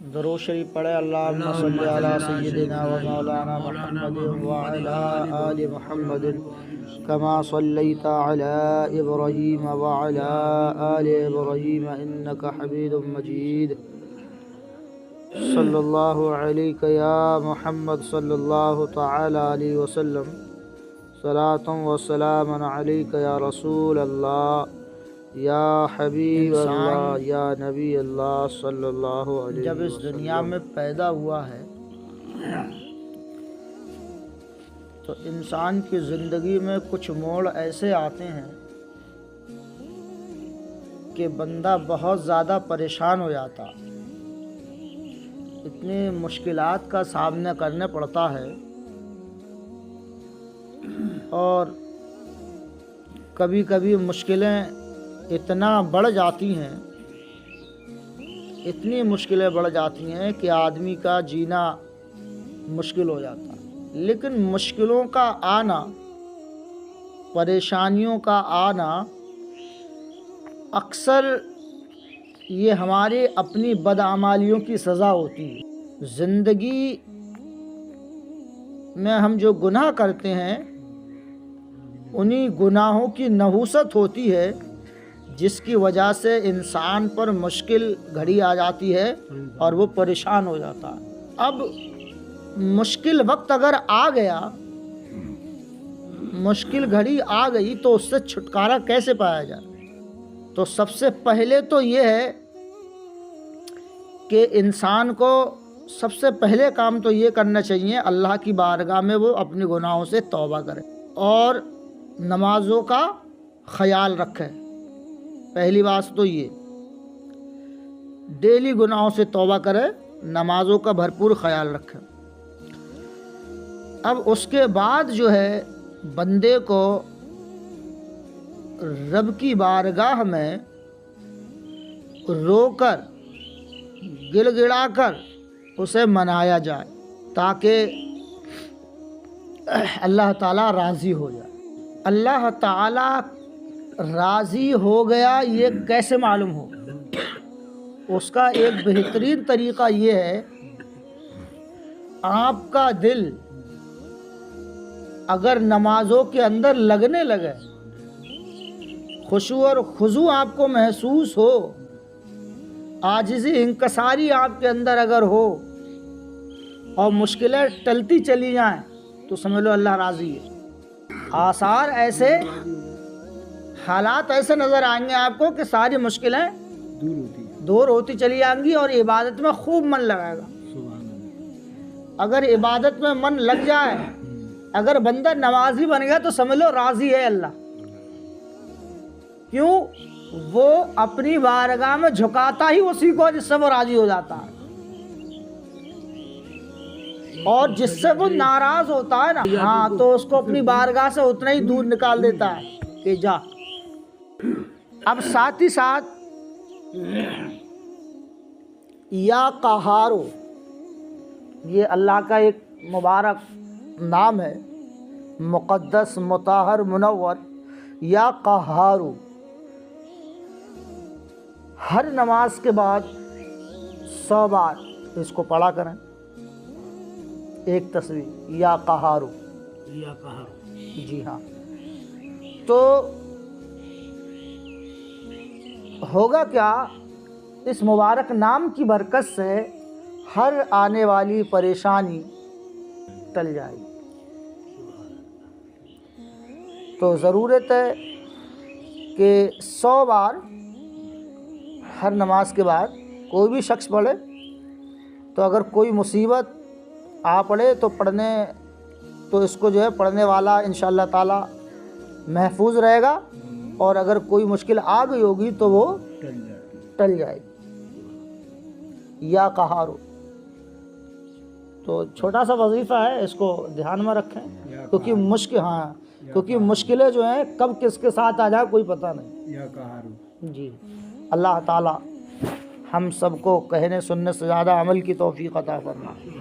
درود شریف پڑھے اللہم صلی علی سیدنا و مولانا محمد وعلی آل محمد کما صلیت علی ابراہیم وعلی آل ابراہیم انک حمید مجید صلی اللہ علیہ یا محمد صلی اللہ تعالی علیہ وسلم صلاۃ و سلام علیک یا رسول اللہ یا حبیب اللہ یا نبی اللہ صلی اللہ علیہ وسلم۔ جب اس دنیا میں پیدا ہوا ہے تو انسان کی زندگی میں کچھ موڑ ایسے آتے ہیں کہ بندہ بہت زیادہ پریشان ہو جاتا، اتنی مشکلات کا سامنا کرنا پڑتا ہے، اور کبھی کبھی مشکلیں اتنا بڑھ جاتی ہیں، اتنی مشکلیں بڑھ جاتی ہیں کہ آدمی کا جینا مشکل ہو جاتا ہے۔ لیکن مشکلوں کا آنا، پریشانیوں کا آنا اکثر یہ ہماری اپنی بدعمالیوں کی سزا ہوتی ہے۔ زندگی میں ہم جو گناہ کرتے ہیں انہی گناہوں کی نحوست ہوتی ہے جس کی وجہ سے انسان پر مشکل گھڑی آ جاتی ہے اور وہ پریشان ہو جاتا ہے۔ اب مشکل وقت اگر آ گیا، مشکل گھڑی آ گئی تو اس سے چھٹکارا کیسے پایا جائے؟ تو سب سے پہلے تو یہ ہے کہ انسان کو سب سے پہلے کام تو یہ کرنا چاہیے اللہ کی بارگاہ میں وہ اپنے گناہوں سے توبہ کرے اور نمازوں کا خیال رکھے۔ پہلی بات تو یہ ڈیلی گناہوں سے توبہ کرے، نمازوں کا بھرپور خیال رکھے۔ اب اس کے بعد جو ہے بندے کو رب کی بارگاہ میں رو کر گڑ گڑا کر اسے منایا جائے تاکہ اللہ تعالیٰ راضی ہو جائے۔ اللہ تعالیٰ راضی ہو گیا یہ کیسے معلوم ہو؟ اس کا ایک بہترین طریقہ یہ ہے، آپ کا دل اگر نمازوں کے اندر لگنے لگے، خشوع اور خضوع آپ کو محسوس ہو، عاجزی انکساری آپ کے اندر اگر ہو اور مشکلیں ٹلتی چلی جائیں تو سمجھ لو اللہ راضی ہے۔ آثار ایسے، حالات ایسے نظر آئیں گے آپ کو کہ ساری مشکلیں دور ہوتی چلی جائیں گی اور عبادت میں خوب من لگائے گا۔ اگر عبادت میں من لگ جائے، اگر بندہ نمازی بن گیا تو سمجھ لو راضی ہے اللہ۔ کیوں؟ وہ اپنی بارگاہ میں جھکاتا ہی اسی کو جس سے وہ راضی ہو جاتا ہے، اور جس سے وہ ناراض ہوتا ہے نا، ہاں تو اس کو اپنی بارگاہ سے اتنا ہی دور نکال دیتا ہے کہ جا۔ اب ساتھ ہی ساتھ یا قہارو، یہ اللہ کا ایک مبارک نام ہے، مقدس مطہر منور، یا قہارو۔ ہر نماز کے بعد 100 بار اس کو پڑھا کریں، ایک تصویر یا قہارو، یا قہارو، جی ہاں۔ تو ہوگا کیا؟ اس مبارک نام کی برکت سے ہر آنے والی پریشانی ٹل جائے گی۔ تو ضرورت ہے کہ 100 بار ہر نماز کے بعد کوئی بھی شخص پڑھے، تو اگر کوئی مصیبت آ پڑے تو اس کو جو ہے پڑھنے والا انشاءاللہ تعالی محفوظ رہے گا، اور اگر کوئی مشکل آ گئی ہوگی تو وہ ٹل جائے گی۔ یا قہارو تو چھوٹا سا وظیفہ ہے، اس کو دھیان میں رکھیں، کیونکہ مشکلیں جو ہیں کب کس کے ساتھ آ جائے کوئی پتہ نہیں۔ یا قہارو، جی۔ اللہ تعالی ہم سب کو کہنے سننے سے زیادہ عمل کی توفیق عطا فرمائے۔